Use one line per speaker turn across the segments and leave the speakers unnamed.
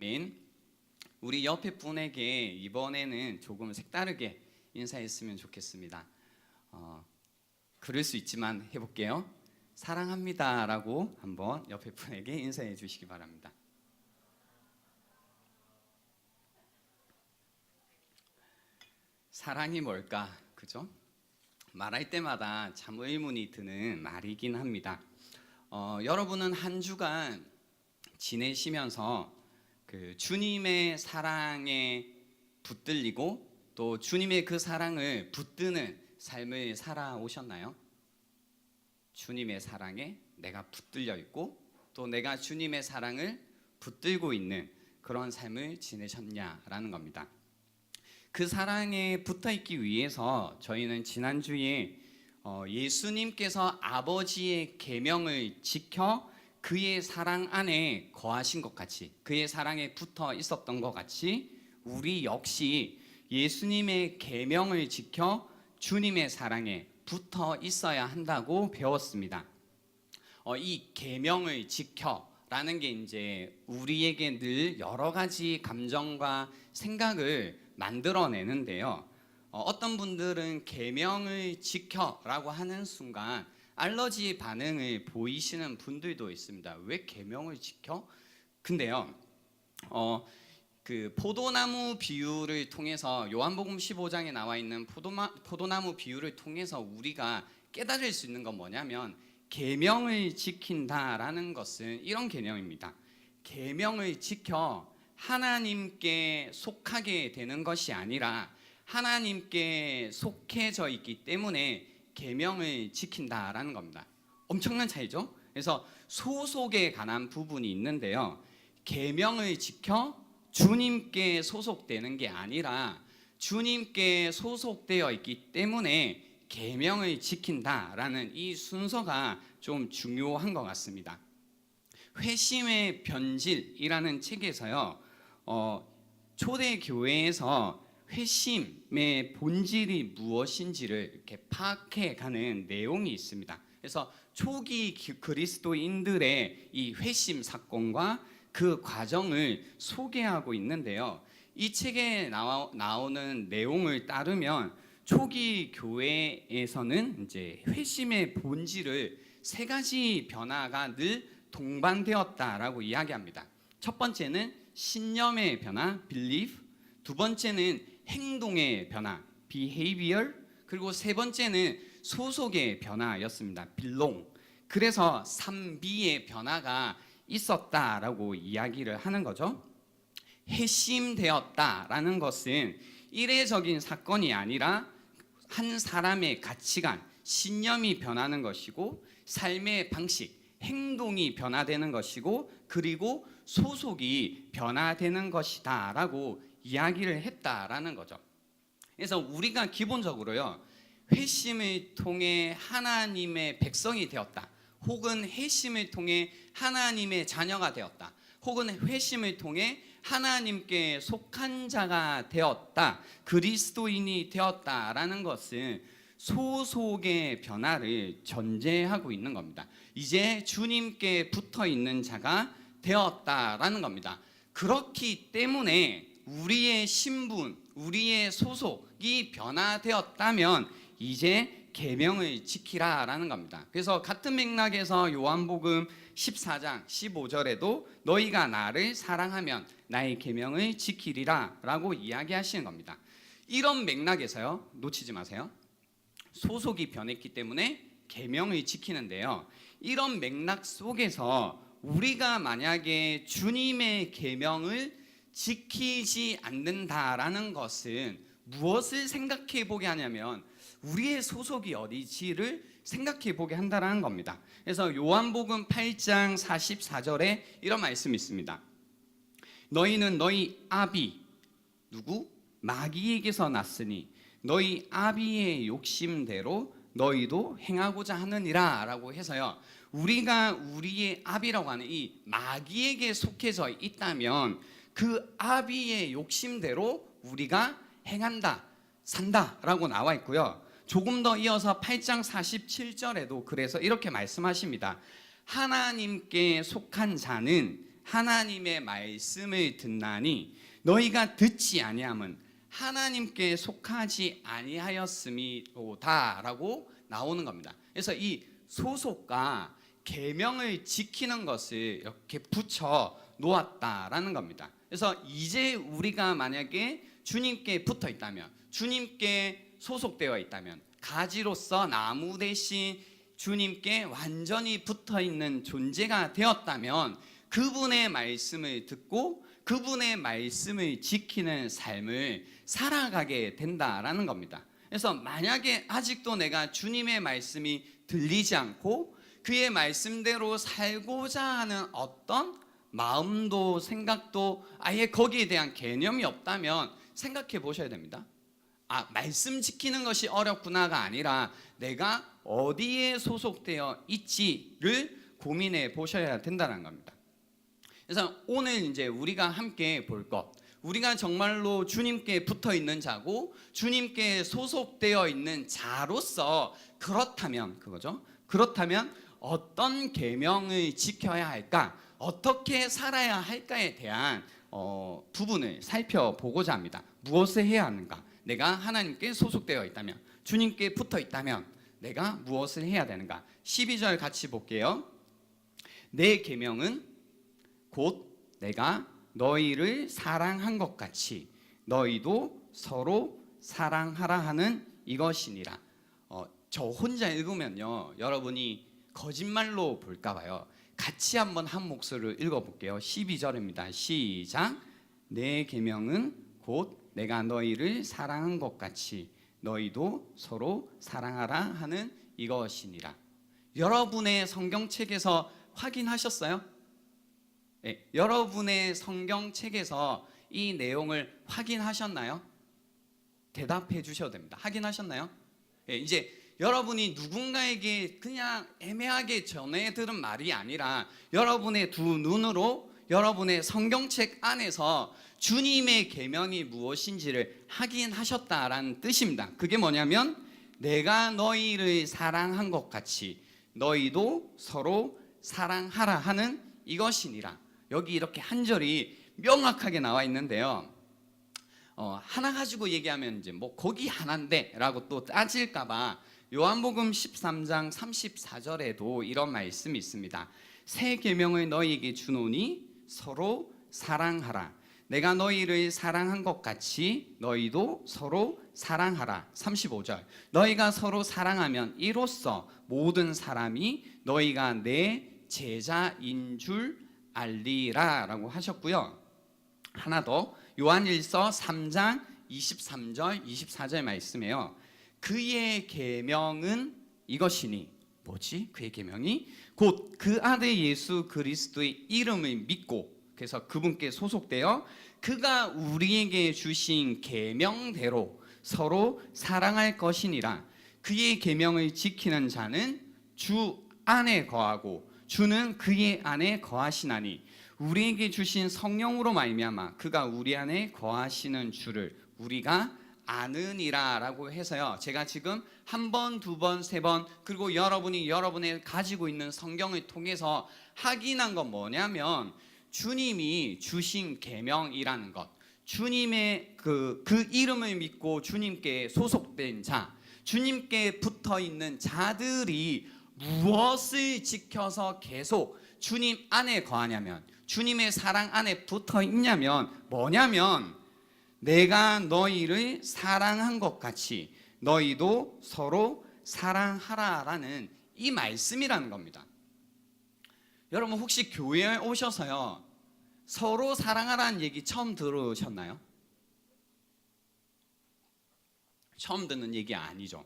아멘. 우리 옆에 분에게 이번에는 조금 색다르게 인사했으면 좋겠습니다. 그럴 수 있지만 해볼게요. 사랑합니다 라고 한번 옆에 분에게 인사해 주시기 바랍니다. 사랑이 뭘까? 그죠? 말할 때마다 참 의문이 드는 말이긴 합니다. 여러분은 한 주간 지내시면서 그 주님의 사랑에 붙들리고 또 주님의 그 사랑을 붙드는 삶을 살아오셨나요? 주님의 사랑에 내가 붙들려 있고 또 내가 주님의 사랑을 붙들고 있는 그런 삶을 지내셨냐라는 겁니다. 그 사랑에 붙어 있기 위해서 저희는 지난주에 예수님께서 아버지의 계명을 지켜 그의 사랑 안에 거하신 것 같이, 그의 사랑에 붙어 있었던 것 같이 우리 역시 예수님의 계명을 지켜 주님의 사랑에 붙어 있어야 한다고 배웠습니다. 이 계명을 지켜라는 게 이제 우리에게 늘 여러 가지 감정과 생각을 만들어내는데요. 어떤 분들은 계명을 지켜라고 하는 순간 알러지 반응을 보이시는 분들도 있습니다. 왜 계명을 지켜? 근데요, 그 포도나무 비유를 통해서 요한복음 15장에 나와 있는 포도나무 비유를 통해서 우리가 깨달을 수 있는 건 뭐냐면 계명을 지킨다라는 것은 이런 개념입니다. 계명을 지켜 하나님께 속하게 되는 것이 아니라 하나님께 속해져 있기 때문에 계명을 지킨다라는 겁니다. 엄청난 차이죠. 그래서 소속에 관한 부분이 있는데요. 계명을 지켜 주님께 소속되는 게 아니라 주님께 소속되어 있기 때문에 계명을 지킨다라는 이 순서가 좀 중요한 것 같습니다. 회심의 변질이라는 책에서요, 초대 교회에서 회심의 본질이 무엇인지를 이렇게 파악해가는 내용이 있습니다. 그래서 초기 그리스도인들의 이 회심 사건과 그 과정을 소개하고 있는데요. 이 책에 나오는 내용을 따르면 초기 교회에서는 이제 회심의 본질을 세 가지 변화가 늘 동반되었다라고 이야기합니다. 첫 번째는 신념의 변화, belief. 두 번째는 행동의 변화, behavior. 그리고 세 번째는 소속의 변화였습니다. belong. 그래서 3B의 변화가 있었다라고 이야기를 하는 거죠. 회심되었다라는 것은 이례적인 사건이 아니라 한 사람의 가치관, 신념이 변하는 것이고 삶의 방식, 행동이 변화되는 것이고 그리고 소속이 변화되는 것이다 라고 이야기를 했다라는 거죠. 그래서 우리가 기본적으로요, 회심을 통해 하나님의 백성이 되었다, 혹은 회심을 통해 하나님의 자녀가 되었다, 혹은 회심을 통해 하나님께 속한 자가 되었다, 그리스도인이 되었다라는 것은 소속의 변화를 전제하고 있는 겁니다. 이제 주님께 붙어 있는 자가 되었다라는 겁니다. 그렇기 때문에 우리의 신분, 우리의 소속이 변화되었다면 이제 계명을 지키라라는 겁니다. 그래서 같은 맥락에서 요한복음 14장 15절에도 너희가 나를 사랑하면 나의 계명을 지키리라 라고 이야기하시는 겁니다. 이런 맥락에서요, 놓치지 마세요. 소속이 변했기 때문에 계명을 지키는데요, 이런 맥락 속에서 우리가 만약에 주님의 계명을 지키지 않는다라는 것은 무엇을 생각해 보게 하냐면 우리의 소속이 어디지를 생각해 보게 한다는 겁니다. 그래서 요한복음 8장 44절에 이런 말씀이 있습니다. 너희는 너희 아비, 누구? 마귀에게서 났으니 너희 아비의 욕심대로 너희도 행하고자 하느니라 라고 해서요, 우리가 우리의 아비라고 하는 이 마귀에게 속해져 있다면 그 아비의 욕심대로 우리가 행한다, 산다 라고 나와 있고요. 조금 더 이어서 8장 47절에도 그래서 이렇게 말씀하십니다. 하나님께 속한 자는 하나님의 말씀을 듣나니 너희가 듣지 아니함은 하나님께 속하지 아니하였음이로다라고 나오는 겁니다. 그래서 이 소속과 계명을 지키는 것을 이렇게 붙여 놓았다라는 겁니다. 그래서 이제 우리가 만약에 주님께 붙어 있다면, 주님께 소속되어 있다면, 가지로서 나무 대신 주님께 완전히 붙어 있는 존재가 되었다면 그분의 말씀을 듣고 그분의 말씀을 지키는 삶을 살아가게 된다라는 겁니다. 그래서 만약에 아직도 내가 주님의 말씀이 들리지 않고 그의 말씀대로 살고자 하는 어떤 마음도 생각도 아예 거기에 대한 개념이 없다면 생각해 보셔야 됩니다. 말씀 지키는 것이 어렵구나가 아니라 내가 어디에 소속되어 있지를 고민해 보셔야 된다는 겁니다. 그래서 오늘 이제 우리가 함께 볼 것, 우리가 정말로 주님께 붙어 있는 자고 주님께 소속되어 있는 자로서 그렇다면 그거죠. 그렇다면 어떤 계명을 지켜야 할까, 어떻게 살아야 할까에 대한 부분을 살펴보고자 합니다. 무엇을 해야 하는가? 내가 하나님께 소속되어 있다면, 주님께 붙어 있다면 내가 무엇을 해야 되는가? 12절 같이 볼게요. 내 계명은 곧 내가 너희를 사랑한 것 같이 너희도 서로 사랑하라 하는 이것이니라. 저 혼자 읽으면요 여러분이 거짓말로 볼까 봐요. 같이 한번 한 목소리로 읽어볼게요. 12절입니다. 시작. 내 계명은 곧 내가 너희를 사랑한 것 같이 너희도 서로 사랑하라 하는 이것이니라. 여러분의 성경책에서 확인하셨어요? 네, 여러분의 성경책에서 이 내용을 확인하셨나요? 대답해 주셔도 됩니다. 확인하셨나요? 네, 이제 여러분이 누군가에게 그냥 애매하게 전해 들은 말이 아니라 여러분의 두 눈으로 여러분의 성경책 안에서 주님의 계명이 무엇인지를 확인하셨다라는 뜻입니다. 그게 뭐냐면 내가 너희를 사랑한 것 같이 너희도 서로 사랑하라 하는 이것이니라. 여기 이렇게 한 절이 명확하게 나와 있는데요. 하나 가지고 얘기하면 이제 뭐 거기 하나인데라고 또 따질까봐 요한복음 13장 34절에도 이런 말씀이 있습니다. 새 계명을 너희에게 주노니 서로 사랑하라. 내가 너희를 사랑한 것 같이 너희도 서로 사랑하라. 35절. 너희가 서로 사랑하면 이로써 모든 사람이 너희가 내 제자인 줄 알리라 라고 하셨고요. 하나 더 요한일서 3장 23절 24절 말씀이에요. 그의 계명은 이것이니 뭐지? 그의 계명이 곧 그 아들 예수 그리스도의 이름을 믿고 그래서 그분께 소속되어 그가 우리에게 주신 계명대로 서로 사랑할 것이니라. 그의 계명을 지키는 자는 주 안에 거하고 주는 그의 안에 거하시나니 우리에게 주신 성령으로 말미암아 그가 우리 안에 거하시는 주를 우리가 아느니라 라고 해서요. 제가 지금 한 번, 두 번, 세 번 그리고 여러분이 여러분의 가지고 있는 성경을 통해서 확인한 건 뭐냐면 주님이 주신 계명이라는 것, 주님의 그 이름을 믿고 주님께 소속된 자, 주님께 붙어 있는 자들이 무엇을 지켜서 계속 주님 안에 거하냐면 주님의 사랑 안에 붙어 있냐면 뭐냐면 내가 너희를 사랑한 것 같이 너희도 서로 사랑하라라는 이 말씀이라는 겁니다. 여러분 혹시 교회에 오셔서요 서로 사랑하라는 얘기 처음 들으셨나요? 처음 듣는 얘기 아니죠.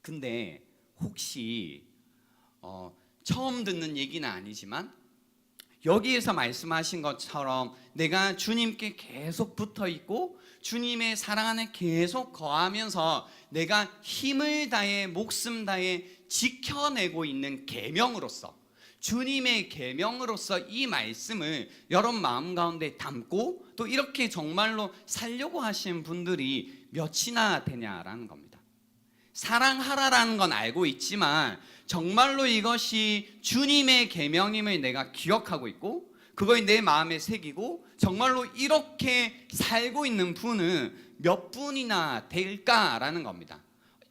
근데 혹시 처음 듣는 얘기는 아니지만 여기에서 말씀하신 것처럼 내가 주님께 계속 붙어 있고 주님의 사랑 안에 계속 거하면서 내가 힘을 다해 목숨 다해 지켜내고 있는 계명으로서 주님의 계명으로서 이 말씀을 여러분 마음 가운데 담고 또 이렇게 정말로 살려고 하신 분들이 몇이나 되냐라는 겁니다. 사랑하라라는 건 알고 있지만 정말로 이것이 주님의 계명임을 내가 기억하고 있고 그걸 내 마음에 새기고 정말로 이렇게 살고 있는 분은 몇 분이나 될까라는 겁니다.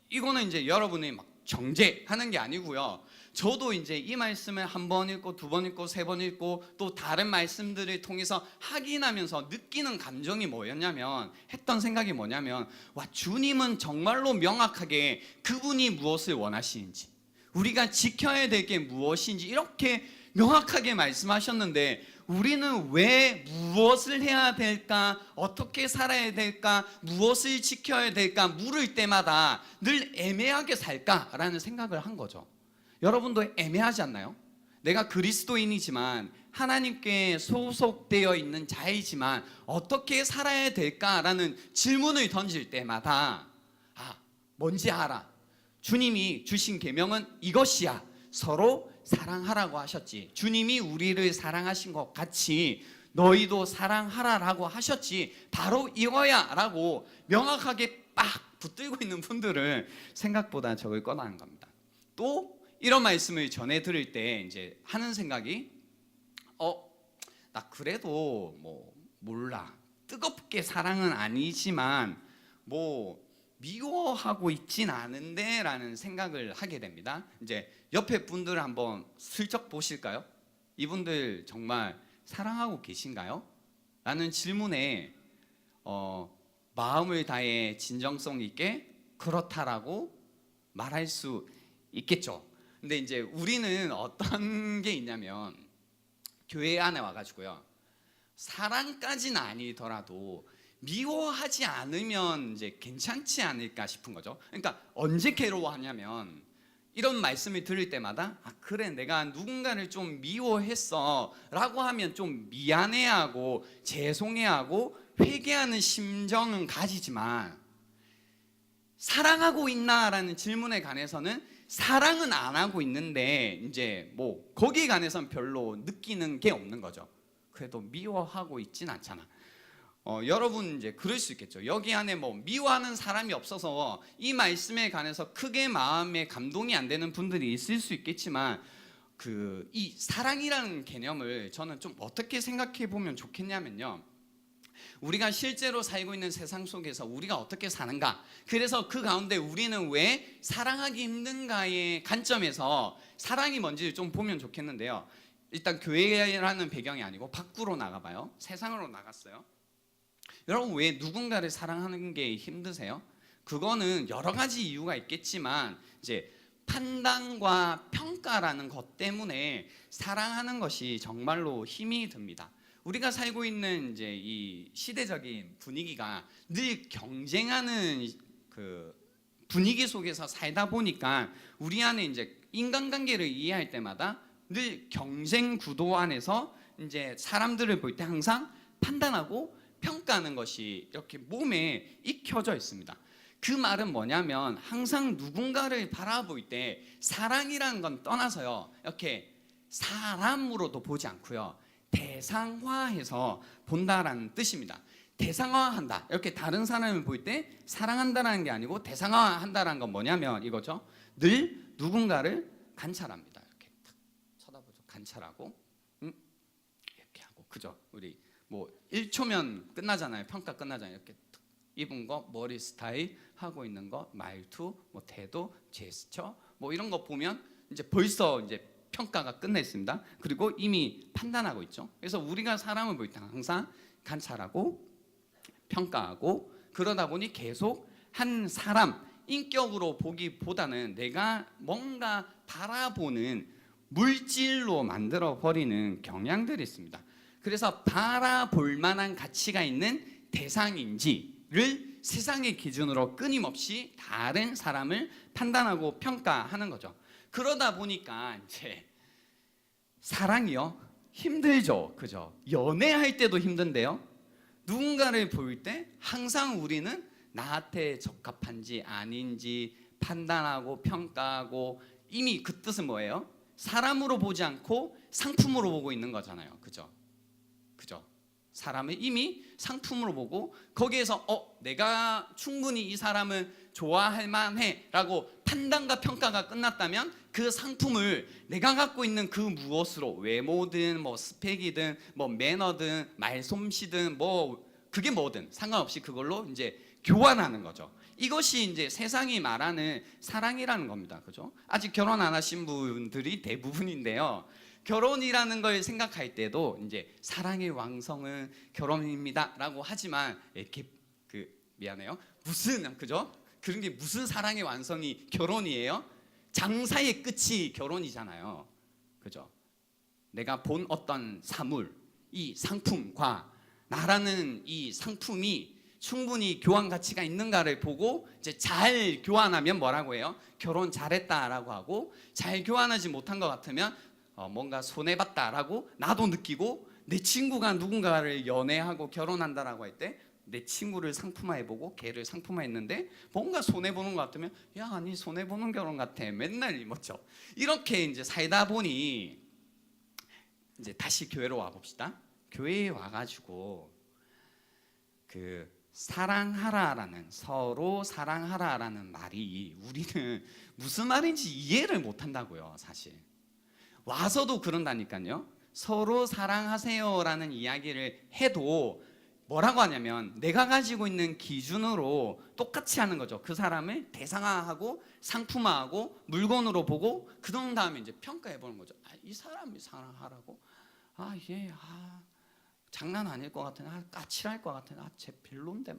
이거는 이제 여러분이 막 정죄하는 게 아니고요. 저도 이제 이 말씀을 한 번 읽고 두 번 읽고 세 번 읽고 또 다른 말씀들을 통해서 확인하면서 느끼는 감정이 뭐였냐면, 했던 생각이 뭐냐면, 와, 주님은 정말로 명확하게 그분이 무엇을 원하시는지, 우리가 지켜야 될 게 무엇인지 이렇게 명확하게 말씀하셨는데, 우리는 왜 무엇을 해야 될까, 어떻게 살아야 될까, 무엇을 지켜야 될까 물을 때마다 늘 애매하게 살까라는 생각을 한 거죠. 여러분도 애매하지 않나요? 내가 그리스도인이지만 하나님께 소속되어 있는 자이지만 어떻게 살아야 될까라는 질문을 던질 때마다 뭔지 알아. 주님이 주신 계명은 이것이야. 서로 사랑하라고 하셨지. 주님이 우리를 사랑하신 것 같이 너희도 사랑하라라고 하셨지. 바로 이거야 라고 명확하게 빡 붙들고 있는 분들은 생각보다 적을 거라는 겁니다. 또 이런 말씀을 전해 들을 때 이제 하는 생각이, 나 그래도 몰라, 뜨겁게 사랑은 아니지만 미워하고 있진 않은데 라는 생각을 하게 됩니다. 이제 옆에 분들을 한번 슬쩍 보실까요? 이분들 정말 사랑하고 계신가요? 라는 질문에 마음을 다해 진정성 있게 그렇다라고 말할 수 있겠죠. 근데 이제 우리는 어떤 게 있냐면, 교회 안에 와가지고요, 사랑까지는 아니더라도 미워하지 않으면 이제 괜찮지 않을까 싶은 거죠. 그러니까 언제 괴로워하냐면, 이런 말씀을 들을 때마다 그래, 내가 누군가를 좀 미워했어 라고 하면 좀 미안해하고 죄송해하고 회개하는 심정은 가지지만, 사랑하고 있나라는 질문에 관해서는 사랑은 안 하고 있는데 이제 거기에 관해서는 별로 느끼는 게 없는 거죠. 그래도 미워하고 있진 않잖아. 여러분 이제 그럴 수 있겠죠. 여기 안에 미워하는 사람이 없어서 이 말씀에 관해서 크게 마음에 감동이 안 되는 분들이 있을 수 있겠지만, 이 사랑이라는 개념을 저는 좀 어떻게 생각해 보면 좋겠냐면요, 우리가 실제로 살고 있는 세상 속에서 우리가 어떻게 사는가, 그래서 그 가운데 우리는 왜 사랑하기 힘든가의 관점에서 사랑이 뭔지를 좀 보면 좋겠는데요. 일단 교회라는 배경이 아니고 밖으로 나가봐요. 세상으로 나갔어요. 여러분, 왜 누군가를 사랑하는 게 힘드세요? 그거는 여러 가지 이유가 있겠지만 이제 판단과 평가라는 것 때문에 사랑하는 것이 정말로 힘이 듭니다. 우리가 살고 있는 이제 이 시대적인 분위기가 늘 경쟁하는 그 분위기 속에서 살다 보니까, 우리 안에 이제 인간관계를 이해할 때마다 늘 경쟁 구도 안에서 이제 사람들을 볼 때 항상 판단하고 평가하는 것이 이렇게 몸에 익혀져 있습니다. 그 말은 뭐냐면, 항상 누군가를 바라볼 때 사랑이라는 건 떠나서요, 이렇게 사람으로도 보지 않고요, 대상화해서 본다라는 뜻입니다. 대상화한다, 이렇게 다른 사람을 볼 때 사랑한다라는 게 아니고 대상화한다라는 건 뭐냐면 이거죠. 늘 누군가를 관찰합니다. 이렇게 탁 쳐다보죠. 관찰하고 이렇게 하고, 그죠? 우리 1초면 끝나잖아요. 평가 끝나잖아요. 이렇게 탁 입은 거, 머리 스타일, 하고 있는 거, 말투, 태도, 제스처, 이런 거 보면 이제 벌써 이제 평가가 끝나 있습니다. 그리고 이미 판단하고 있죠. 그래서 우리가 사람을 볼 때 항상 관찰하고 평가하고, 그러다 보니 계속 한 사람 인격으로 보기보다는 내가 뭔가 바라보는 물질로 만들어 버리는 경향들이 있습니다. 그래서 바라볼 만한 가치가 있는 대상인지를 세상의 기준으로 끊임없이 다른 사람을 판단하고 평가하는 거죠. 그러다 보니까 이제 사랑이요, 힘들죠. 그죠? 연애할 때도 힘든데요, 누군가를 볼 때 항상 우리는 나한테 적합한지 아닌지 판단하고 평가하고, 이미 그 뜻은 뭐예요? 사람으로 보지 않고 상품으로 보고 있는 거잖아요. 그죠? 사람을 이미 상품으로 보고, 거기에서 내가 충분히 이 사람을 좋아할 만해 라고 판단과 평가가 끝났다면 그 상품을 내가 갖고 있는 그 무엇으로, 외모든 뭐 스펙이든 뭐 매너든 말솜씨든 뭐 그게 뭐든 상관없이 그걸로 이제 교환하는 거죠. 이것이 이제 세상이 말하는 사랑이라는 겁니다. 그죠? 아직 결혼 안 하신 분들이 대부분인데요. 결혼이라는 걸 생각할 때도 이제 사랑의 왕성은 결혼입니다라고 하지만 이렇게 미안해요. 무슨 그죠? 그런 게 무슨 사랑의 완성이 결혼이에요? 장사의 끝이 결혼이잖아요. 그죠? 내가 본 어떤 사물, 이 상품과 나라는 이 상품이 충분히 교환 가치가 있는가를 보고 이제 잘 교환하면 뭐라고 해요? 결혼 잘했다라고 하고, 잘 교환하지 못한 것 같으면 뭔가 손해봤다라고 나도 느끼고, 내 친구가 누군가를 연애하고 결혼한다라고 할 때 내 친구를 상품화해보고 걔를 상품화했는데 뭔가 손해보는 것 같으면 야, 아니 손해보는 결혼 같아, 맨날 이렇죠. 이렇게 이제 살다 보니 이제 다시 교회로 와봅시다. 교회에 와가지고 사랑하라라는, 서로 사랑하라라는 말이 우리는 무슨 말인지 이해를 못한다고요. 사실 와서도 그런다니까요. 서로 사랑하세요라는 이야기를 해도 뭐라고 하냐면 내가 가지고 있는 기준으로 똑같이 하는 거죠. 그 사람을 대상화하고 상품화하고 물건으로 보고 그런 다음에 이제 평가해 보는 거죠. 이 사람이 사랑하라고? 얘 장난 아닐 것 같은, 까칠할 것 같은, 쟤 별론데,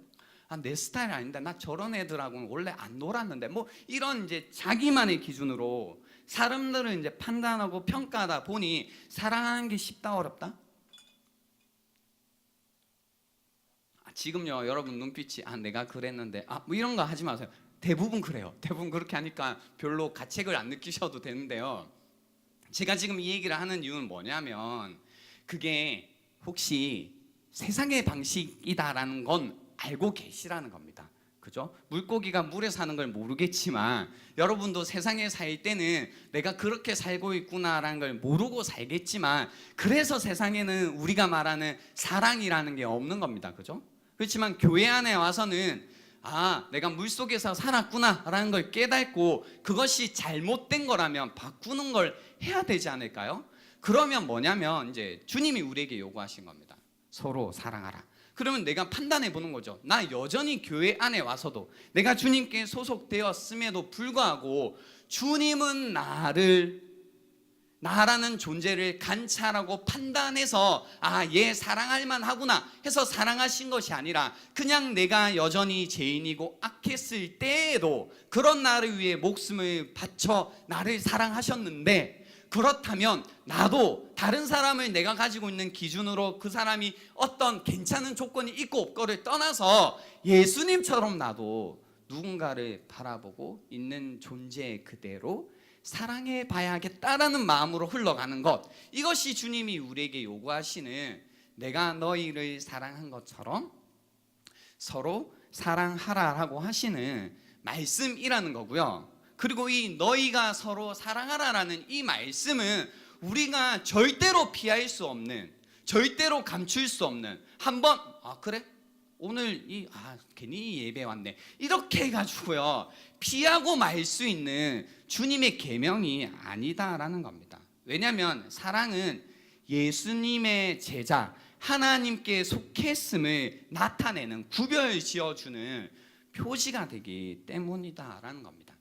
내 스타일 아닌데, 나 저런 애들하고는 원래 안 놀았는데, 뭐 이런 이제 자기만의 기준으로 사람들을 이제 판단하고 평가하다 보니 사랑하는 게 쉽다 어렵다? 지금요 여러분 눈빛이 내가 그랬는데 뭐 이런 거 하지 마세요. 대부분 그래요. 대부분 그렇게 하니까 별로 가책을 안 느끼셔도 되는데요. 제가 지금 이 얘기를 하는 이유는 뭐냐면 그게 혹시 세상의 방식이다라는 건 알고 계시라는 겁니다. 그죠? 물고기가 물에 사는 걸 모르겠지만 여러분도 세상에 살 때는 내가 그렇게 살고 있구나라는 걸 모르고 살겠지만, 그래서 세상에는 우리가 말하는 사랑이라는 게 없는 겁니다. 그죠? 그렇지만 교회 안에 와서는 내가 물속에서 살았구나라는 걸 깨닫고 그것이 잘못된 거라면 바꾸는 걸 해야 되지 않을까요? 그러면 뭐냐면 이제 주님이 우리에게 요구하신 겁니다. 서로 사랑하라. 그러면 내가 판단해 보는 거죠. 나 여전히 교회 안에 와서도 내가 주님께 소속되었음에도 불구하고 주님은 나라는 존재를 관찰하고 판단해서 얘 사랑할 만하구나 해서 사랑하신 것이 아니라 그냥 내가 여전히 죄인이고 악했을 때에도 그런 나를 위해 목숨을 바쳐 나를 사랑하셨는데, 그렇다면 나도 다른 사람을 내가 가지고 있는 기준으로 그 사람이 어떤 괜찮은 조건이 있고 없고를 떠나서 예수님처럼 나도 누군가를 바라보고 있는 존재 그대로 사랑해 봐야겠다라는 마음으로 흘러가는 것, 이것이 주님이 우리에게 요구하시는 내가 너희를 사랑한 것처럼 서로 사랑하라라고 하시는 말씀이라는 거고요. 그리고 이 너희가 서로 사랑하라라는 이 말씀은 우리가 절대로 피할 수 없는, 절대로 감출 수 없는, 한번 그래? 오늘 괜히 예배 왔네 이렇게 해가지고요 피하고 말 수 있는 주님의 계명이 아니다라는 겁니다. 왜냐하면 사랑은 예수님의 제자, 하나님께 속했음을 나타내는, 구별 지어주는 표시가 되기 때문이다라는 겁니다.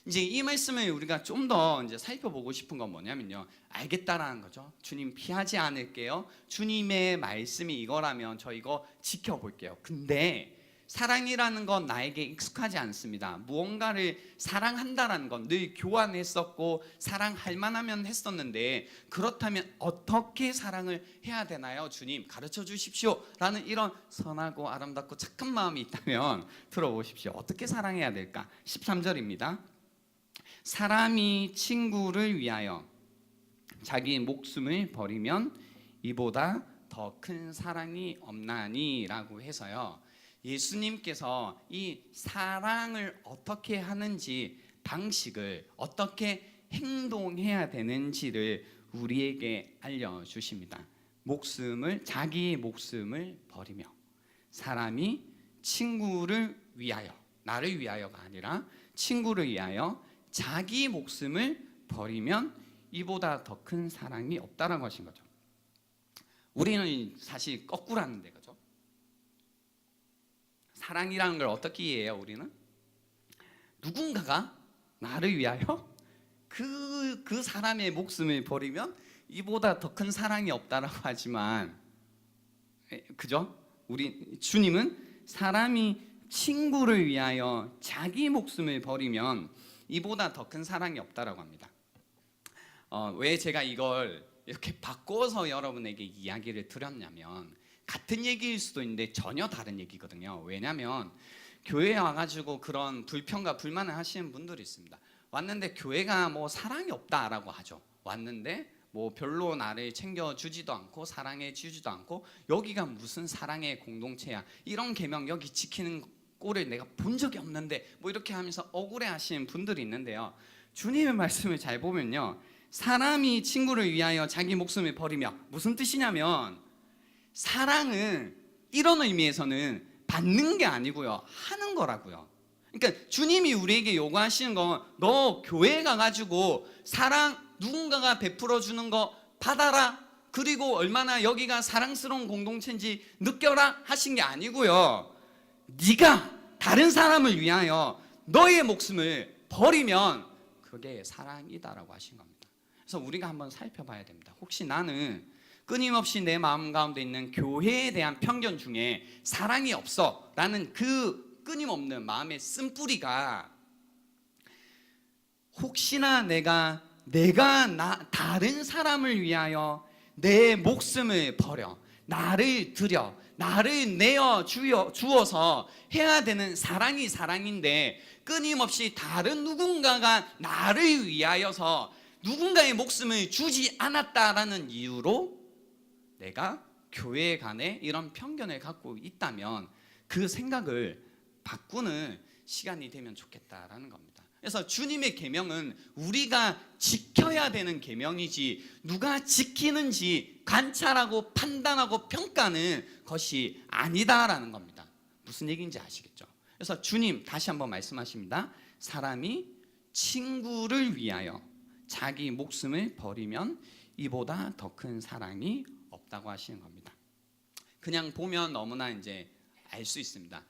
이제 이 말씀을 우리가 좀 더 이제 살펴보고 싶은 건 뭐냐면요, 알겠다라는 거죠. 주님 피하지 않을게요. 주님의 말씀이 이거라면 저 이거 지켜볼게요. 근데 사랑이라는 건 나에게 익숙하지 않습니다. 무언가를 사랑한다라는 건 늘 교환했었고 사랑할 만하면 했었는데, 그렇다면 어떻게 사랑을 해야 되나요? 주님 가르쳐 주십시오 라는 이런 선하고 아름답고 착한 마음이 있다면 들어보십시오. 어떻게 사랑해야 될까? 13절입니다. 사람이 친구를 위하여 자기 목숨을 버리면 이보다 더 큰 사랑이 없나니 라고 해서요, 예수님께서 이 사랑을 어떻게 하는지, 방식을 어떻게 행동해야 되는지를 우리에게 알려주십니다. 자기 목숨을 버리며, 사람이 친구를 위하여, 나를 위하여가 아니라 친구를 위하여 자기 목숨을 버리면 이보다 더 큰 사랑이 없다라고 하신 거죠. 우리는 사실 거꾸로 하는데, 그죠? 사랑이라는 걸 어떻게 이해해요? 우리는 누군가가 나를 위하여 그 사람의 목숨을 버리면 이보다 더 큰 사랑이 없다라고 하지만, 그죠? 우리 주님은 사람이 친구를 위하여 자기 목숨을 버리면 이보다 더 큰 사랑이 없다라고 합니다. 왜 제가 이걸 이렇게 바꿔서 여러분에게 이야기를 드렸냐면, 같은 얘기일 수도 있는데 전혀 다른 얘기거든요. 왜냐하면 교회에 와가지고 그런 불평과 불만을 하시는 분들이 있습니다. 왔는데 교회가 뭐 사랑이 없다라고 하죠. 왔는데 뭐 별로 나를 챙겨주지도 않고 사랑해 주지도 않고, 여기가 무슨 사랑의 공동체야, 이런 계명 여기 지키는 꼴을 내가 본 적이 없는데, 뭐 이렇게 하면서 억울해 하시는 분들이 있는데요. 주님의 말씀을 잘 보면요, 사람이 친구를 위하여 자기 목숨을 버리며, 무슨 뜻이냐면 사랑은 이런 의미에서는 받는 게 아니고요, 하는 거라고요. 그러니까 주님이 우리에게 요구하시는 건, 너 교회 가가지고 사랑 누군가가 베풀어 주는 거 받아라, 그리고 얼마나 여기가 사랑스러운 공동체인지 느껴라 하신 게 아니고요, 네가 다른 사람을 위하여 너의 목숨을 버리면 그게 사랑이다라고 하신 겁니다. 그래서 우리가 한번 살펴봐야 됩니다. 혹시 나는 끊임없이 내 마음 가운데 있는 교회에 대한 편견 중에 사랑이 없어 라는 그 끊임없는 마음의 쓴뿌리가, 혹시나 내가 다른 사람을 위하여 내 목숨을 버려 나를 들여 나를 내어 주어서 해야 되는 사랑이 사랑인데, 끊임없이 다른 누군가가 나를 위하여서 누군가의 목숨을 주지 않았다라는 이유로 내가 교회 간에 이런 편견을 갖고 있다면 그 생각을 바꾸는 시간이 되면 좋겠다라는 겁니다. 그래서 주님의 계명은 우리가 지켜야 되는 계명이지, 누가 지키는지 관찰하고 판단하고 평가하는 것이 아니다라는 겁니다. 무슨 얘기인지 아시겠죠? 그래서 주님 다시 한번 말씀하십니다. 사람이 친구를 위하여 자기 목숨을 버리면 이보다 더 큰 사랑이 없다고 하시는 겁니다. 그냥 보면 너무나 이제 알 수 있습니다.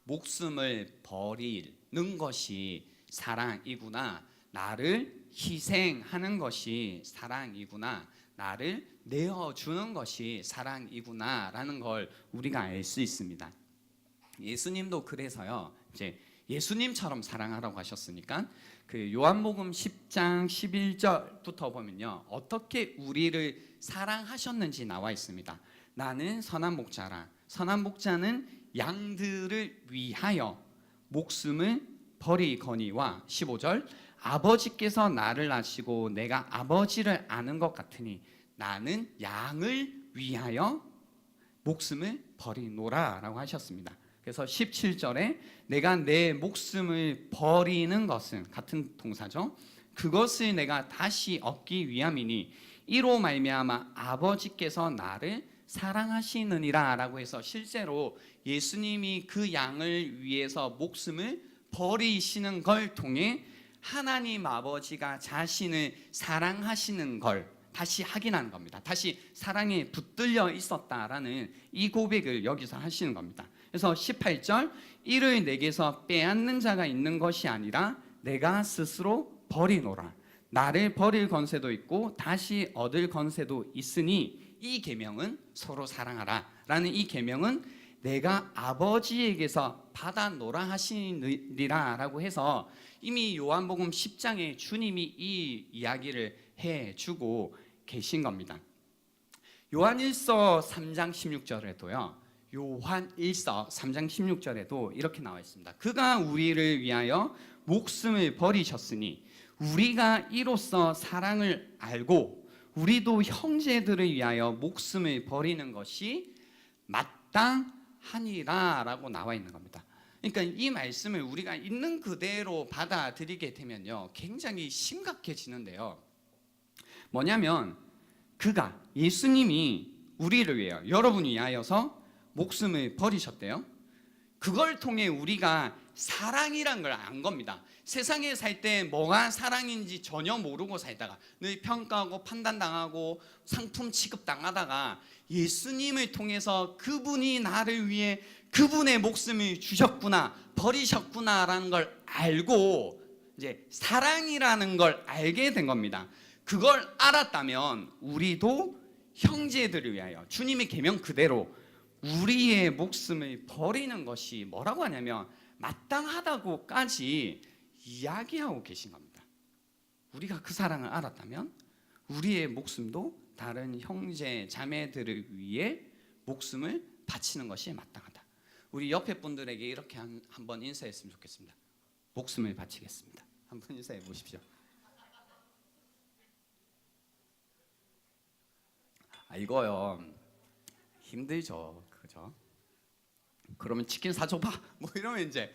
목숨을 버리는 것이 사랑이구나, 나를 희생하는 것이 사랑이구나, 나를 내어주는 것이 사랑이구나 라는 걸 우리가 알 수 있습니다. 예수님도 그래서요, 이제 예수님처럼 사랑하라고 하셨으니까 그 요한복음 10장 11절부터 보면요, 어떻게 우리를 사랑하셨는지 나와 있습니다. 나는 선한 목자라. 선한 목자는 양들을 위하여 목숨을 버리거니와 15절, 아버지께서 나를 아시고 내가 아버지를 아는 것 같으니 나는 양을 위하여 목숨을 버리노라 라고 하셨습니다. 그래서 17절에 내가 내 목숨을 버리는 것은, 같은 동사죠, 그것을 내가 다시 얻기 위함이니 이로 말미암아 아버지께서 나를 사랑하시느니라 라고 해서, 실제로 예수님이 그 양을 위해서 목숨을 버리시는 걸 통해 하나님 아버지가 자신을 사랑하시는 걸 다시 확인하는 겁니다. 다시 사랑에 붙들려 있었다라는 이 고백을 여기서 하시는 겁니다. 그래서 18절, 이를 내게서 빼앗는 자가 있는 것이 아니라 내가 스스로 버리노라. 나를 버릴 건세도 있고 다시 얻을 건세도 있으니 이 계명은 서로 사랑하라 라는 이 계명은 내가 아버지에게서 받아노라 하시니라 라고 해서, 이미 요한복음 10장에 주님이 이 이야기를 해주고 계신 겁니다. 요한일서 3장 16절에도요, 요한일서 3장 16절에도 이렇게 나와 있습니다. 그가 우리를 위하여 목숨을 버리셨으니 우리가 이로써 사랑을 알고 우리도 형제들을 위하여 목숨을 버리는 것이 마땅하니라 라고 나와 있는 겁니다. 그러니까 이 말씀을 우리가 있는 그대로 받아들이게 되면요, 굉장히 심각해지는데요. 뭐냐면 그가, 예수님이 우리를 위하여, 여러분을 위하여서 목숨을 버리셨대요. 그걸 통해 우리가 사랑이란 걸 안 겁니다. 세상에 살 때 뭐가 사랑인지 전혀 모르고 살다가 늘 평가하고 판단당하고 상품 취급당하다가 예수님을 통해서 그분이 나를 위해 그분의 목숨을 주셨구나, 버리셨구나라는 걸 알고 이제 사랑이라는 걸 알게 된 겁니다. 그걸 알았다면 우리도 형제들을 위하여 주님의 계명 그대로 우리의 목숨을 버리는 것이 뭐라고 하냐면 마땅하다고까지 이야기하고 계신 겁니다. 우리가 그 사랑을 알았다면 우리의 목숨도 다른 형제 자매들을 위해 목숨을 바치는 것이 마땅하다. 우리 옆에 분들에게 이렇게 한번 인사했으면 좋겠습니다. 목숨을 바치겠습니다. 한번 인사해 보십시오. 이거요 힘들죠, 그죠? 그러면 치킨 사줘봐, 뭐 이러면 이제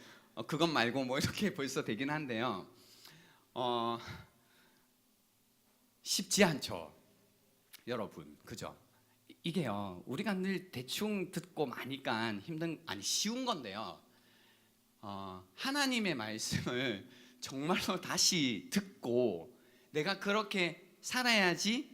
그것 말고 뭐 이렇게 벌써 되긴 한데요. 쉽지 않죠, 여러분, 그죠? 이게요 우리가 늘 대충 듣고 마니까 쉬운 건데요. 하나님의 말씀을 정말로 다시 듣고 내가 그렇게 살아야지,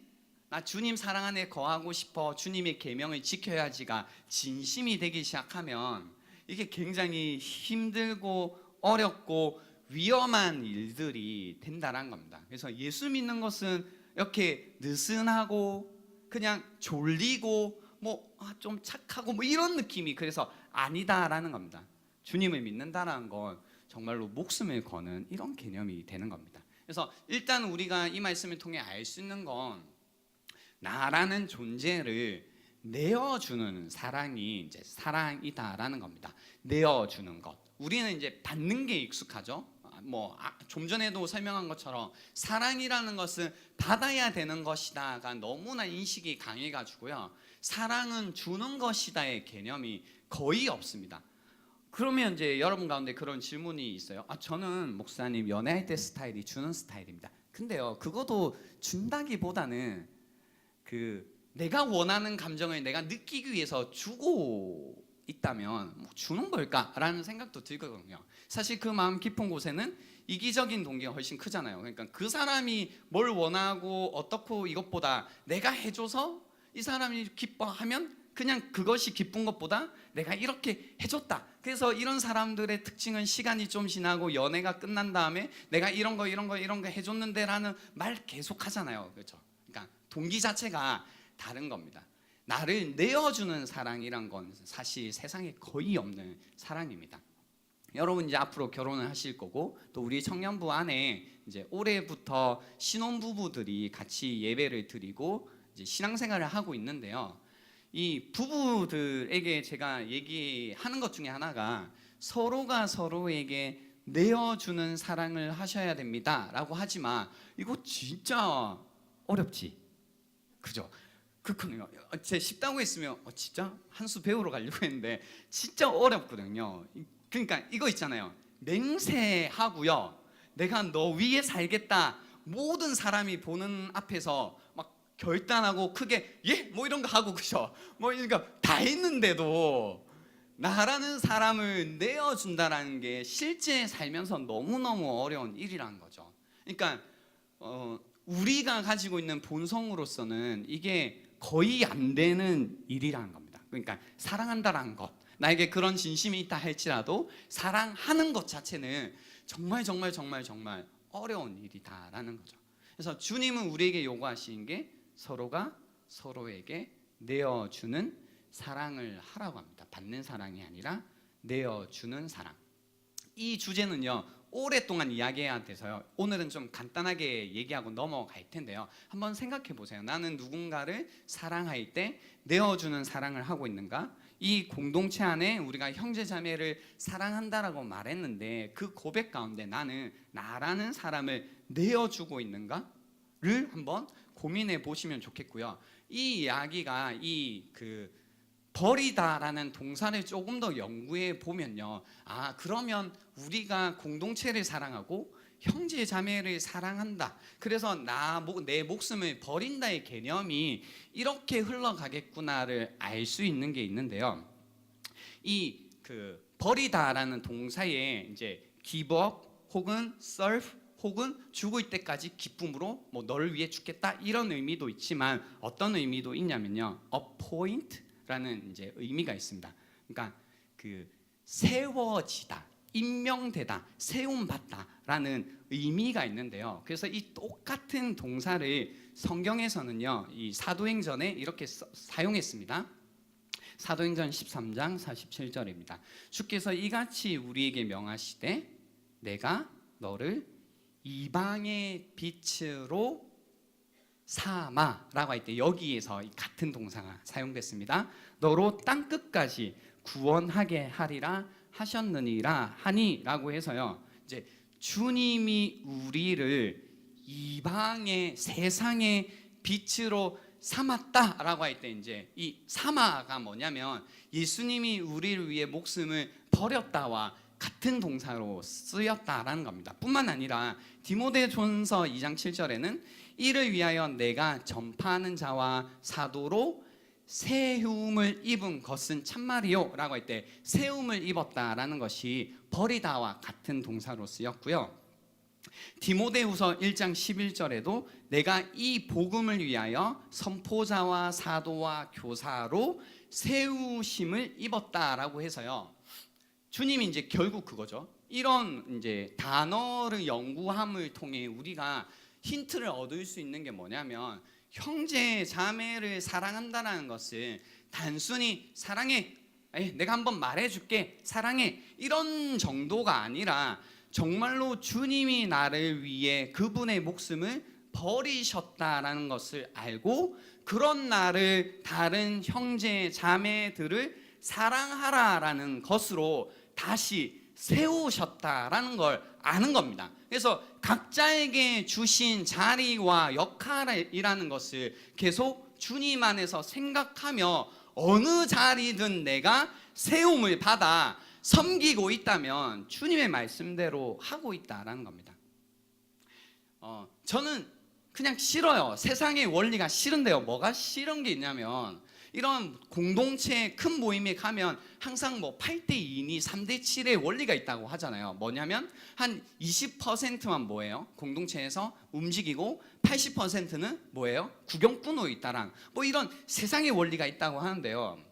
나 주님 사랑 안에 거하고 싶어, 주님의 계명을 지켜야지가 진심이 되기 시작하면 이게 굉장히 힘들고 어렵고 위험한 일들이 된다는 겁니다. 그래서 예수 믿는 것은 이렇게 느슨하고 그냥 졸리고 뭐 좀 착하고 뭐 이런 느낌이 그래서 아니다라는 겁니다. 주님을 믿는다라는 건 정말로 목숨을 거는 이런 개념이 되는 겁니다. 그래서 일단 우리가 이 말씀을 통해 알 수 있는 건 나라는 존재를 내어주는 사랑이 이제 사랑이다라는 겁니다. 내어주는 것. 우리는 이제 받는 게 익숙하죠. 좀 전에도 설명한 것처럼 사랑이라는 것은 받아야 되는 것이다가 너무나 인식이 강해가지고요. 사랑은 주는 것이다의 개념이 거의 없습니다. 그러면 이제 여러분 가운데 그런 질문이 있어요. 저는 목사님 연애할 때 스타일이 주는 스타일입니다. 근데요, 그것도 준다기보다는 내가 원하는 감정을 내가 느끼기 위해서 주고 있다면 주는 걸까라는 생각도 들거든요. 사실 그 마음 깊은 곳에는 이기적인 동기가 훨씬 크잖아요. 그러니까 그 사람이 뭘 원하고 어떻고 이것보다 내가 해줘서 이 사람이 기뻐하면 그냥 그것이 기쁜 것보다 내가 이렇게 해줬다. 그래서 이런 사람들의 특징은 시간이 좀 지나고 연애가 끝난 다음에 내가 이런 거 해줬는데라는 말 계속 하잖아요. 그렇죠? 그러니까 동기 자체가 다른 겁니다. 나를 내어주는 사랑이란 건 사실 세상에 거의 없는 사랑입니다. 여러분 이제 앞으로 결혼을 하실 거고 또 우리 청년부 안에 이제 올해부터 신혼부부들이 같이 예배를 드리고 이제 신앙생활을 하고 있는데요. 이 부부들에게 제가 얘기하는 것 중에 하나가 서로가 서로에게 내어주는 사랑을 하셔야 됩니다라고 하지만 이거 진짜 어렵지, 그죠? 그렇거든요. 제가 쉽다고 했으면 진짜 한 수 배우러 가려고 했는데 진짜 어렵거든요. 그러니까 이거 있잖아요. 맹세하고요. 내가 너 위에 살겠다. 모든 사람이 보는 앞에서 막 결단하고 크게 뭐 이런 거 하고 그죠? 뭐 그러니까 다 했는데도 나라는 사람을 내어준다라는 게 실제 살면서 너무너무 어려운 일이라는 거죠. 그러니까 우리가 가지고 있는 본성으로서는 이게 거의 안 되는 일이라는 겁니다. 그러니까 사랑한다라는 것, 나에게 그런 진심이 있다 할지라도 사랑하는 것 자체는 정말 어려운 일이다라는 거죠. 그래서 주님은 우리에게 요구하시는 게 서로가 서로에게 내어주는 사랑을 하라고 합니다. 받는 사랑이 아니라 내어주는 사랑. 이 주제는요 오랫동안 이야기해야 돼서요 오늘은 좀 간단하게 얘기하고 넘어갈 텐데요, 한번 생각해 보세요. 나는 누군가를 사랑할 때 내어주는 사랑을 하고 있는가? 이 공동체 안에 우리가 형제자매를 사랑한다라고 말했는데 그 고백 가운데 나는 나라는 사람을 내어주고 있는가를 한번 고민해 보시면 좋겠고요. 이 이야기가 버리다라는 동사를 조금 더 연구해 보면요, 그러면 우리가 공동체를 사랑하고 형제 자매를 사랑한다, 그래서 내 목숨을 버린다의 개념이 이렇게 흘러가겠구나를 알 수 있는 게 있는데요. 버리다라는 동사에 이제 give up 혹은 serve 혹은 죽을 때까지 기쁨으로 뭐 너를 위해 죽겠다 이런 의미도 있지만 어떤 의미도 있냐면요, appoint라는 이제 의미가 있습니다. 그러니까 세워지다, 임명되다, 세움받다라는 의미가 있는데요. 그래서 이 똑같은 동사를 성경에서는요, 이 사도행전에 이렇게 사용했습니다. 사도행전 13장 47절입니다. 주께서 이같이 우리에게 명하시되 내가 너를 이방의 빛으로 삼아라고 할 때 여기에서 같은 동사가 사용됐습니다. 너로 땅 끝까지 구원하게 하리라 하셨느니라 하니라고 해서요, 이제 주님이 우리를 이방의 세상의 빛으로 삼았다라고 할 때 이제 이 삼아가 뭐냐면 예수님이 우리를 위해 목숨을 버렸다와 같은 동사로 쓰였다라는 겁니다. 뿐만 아니라 디모데전서 2장 7절에는 이를 위하여 내가 전파하는 자와 사도로 세움을 입은 것은 참말이요 라고 할 때 세움을 입었다라는 것이 버리다와 같은 동사로 쓰였고요. 디모데후서 1장 11절에도 내가 이 복음을 위하여 선포자와 사도와 교사로 세우심을 입었다라고 해서요, 주님이 이제 결국 그거죠. 이런 이제 단어를 연구함을 통해 우리가 힌트를 얻을 수 있는 게 뭐냐면, 형제 자매를 사랑한다는 것은 단순히 사랑해, 내가 한번 말해줄게, 사랑해, 이런 정도가 아니라 정말로 주님이 나를 위해 그분의 목숨을 버리셨다라는 것을 알고 그런 나를 다른 형제 자매들을 사랑하라라는 것으로 다시 세우셨다라는 걸 아는 겁니다. 그래서 각자에게 주신 자리와 역할이라는 것을 계속 주님 안에서 생각하며 어느 자리든 내가 세움을 받아 섬기고 있다면 주님의 말씀대로 하고 있다라는 겁니다. 저는 그냥 싫어요. 세상의 원리가 싫은데요. 뭐가 싫은 게 있냐면, 이런 공동체 큰 모임에 가면 항상 뭐 8대 2니 3대 7의 원리가 있다고 하잖아요. 뭐냐면 한 20%만 뭐예요? 공동체에서 움직이고 80%는 뭐예요? 구경꾼으로 있다랑 뭐 이런 세상의 원리가 있다고 하는데요.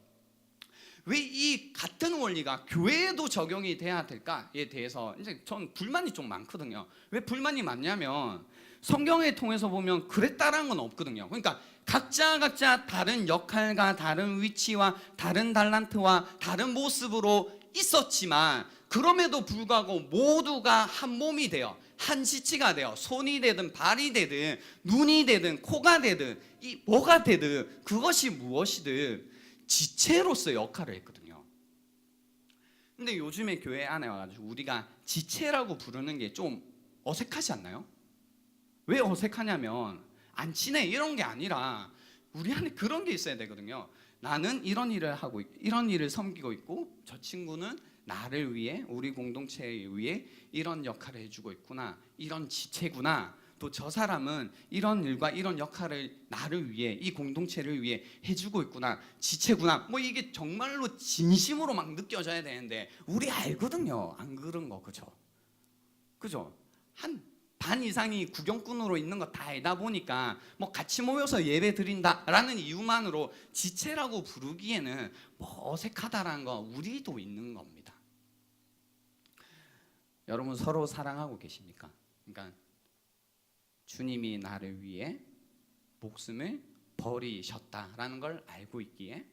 왜 이 같은 원리가 교회에도 적용이 돼야 될까에 대해서 이제 전 불만이 좀 많거든요. 왜 불만이 많냐면 성경을 통해서 보면 그랬다라는 건 없거든요. 그러니까 각자 다른 역할과 다른 위치와 다른 달란트와 다른 모습으로 있었지만 그럼에도 불구하고 모두가 한 몸이 되어 한 지체가 되어 손이 되든 발이 되든 눈이 되든 코가 되든 이 뭐가 되든 그것이 무엇이든 지체로서 역할을 했거든요. 근데 요즘에 교회 안에 와가지고 우리가 지체라고 부르는 게 좀 어색하지 않나요? 왜 어색하냐면 안 친해 이런 게 아니라 우리 안에 그런 게 있어야 되거든요. 나는 이런 일을 하고 이런 일을 섬기고 있고 저 친구는 나를 위해 우리 공동체에 위해 이런 역할을 해주고 있구나, 이런 지체구나. 또 저 사람은 이런 일과 이런 역할을 나를 위해 이 공동체를 위해 해주고 있구나, 지체구나. 뭐 이게 정말로 진심으로 막 느껴져야 되는데 우리 알거든요. 안 그런 거 그죠? 한 반 이상이 구경꾼으로 있는 거 다 알다 보니까 뭐 같이 모여서 예배 드린다라는 이유만으로 지체라고 부르기에는 뭐 어색하다라는 거 우리도 있는 겁니다. 여러분 서로 사랑하고 계십니까? 그러니까 주님이 나를 위해 목숨을 버리셨다라는 걸 알고 있기에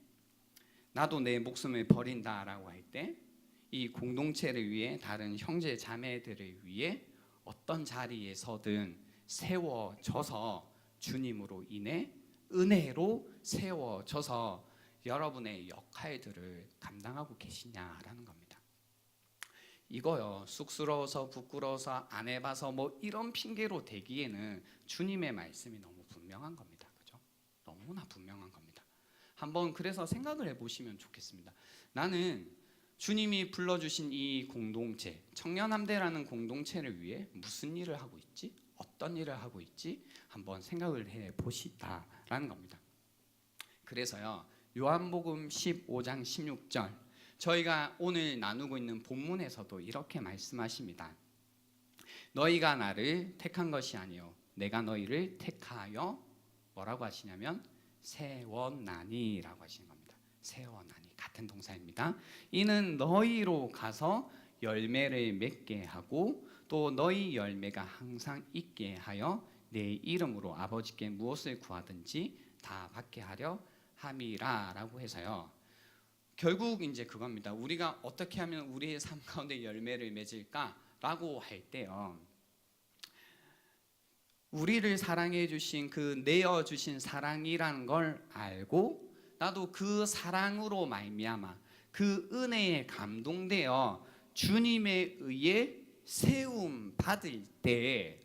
나도 내 목숨을 버린다라고 할 때 이 공동체를 위해 다른 형제 자매들을 위해 어떤 자리에서든 세워져서 주님으로 인해 은혜로 세워져서 여러분의 역할들을 감당하고 계시냐라는 겁니다. 이거요, 쑥스러워서 부끄러워서 안 해봐서 뭐 이런 핑계로 대기에는 주님의 말씀이 너무 분명한 겁니다. 그죠? 너무나 분명한 겁니다. 한번 그래서 생각을 해보시면 좋겠습니다. 나는 주님이 불러주신 이 공동체, 청년함대라는 공동체를 위해 무슨 일을 하고 있지? 어떤 일을 하고 있지? 한번 생각을 해보시다라는 겁니다. 그래서요, 요한복음 15장 16절 저희가 오늘 나누고 있는 본문에서도 이렇게 말씀하십니다. 너희가 나를 택한 것이 아니요 내가 너희를 택하여 뭐라고 하시냐면 세웠나니라고 하시는 겁니다. 세워나니 같은 동사입니다. 이는 너희로 가서 열매를 맺게 하고 또 너희 열매가 항상 있게 하여 내 이름으로 아버지께 무엇을 구하든지 다 받게 하려 함이라라고 해서요. 결국 이제 그겁니다. 우리가 어떻게 하면 우리의 삶 가운데 열매를 맺을까라고 할 때요. 우리를 사랑해 주신 그 내어 주신 사랑이라는 걸 알고 나도 그 사랑으로 말미암아 그 은혜에 감동되어 주님에 의해 세움 받을 때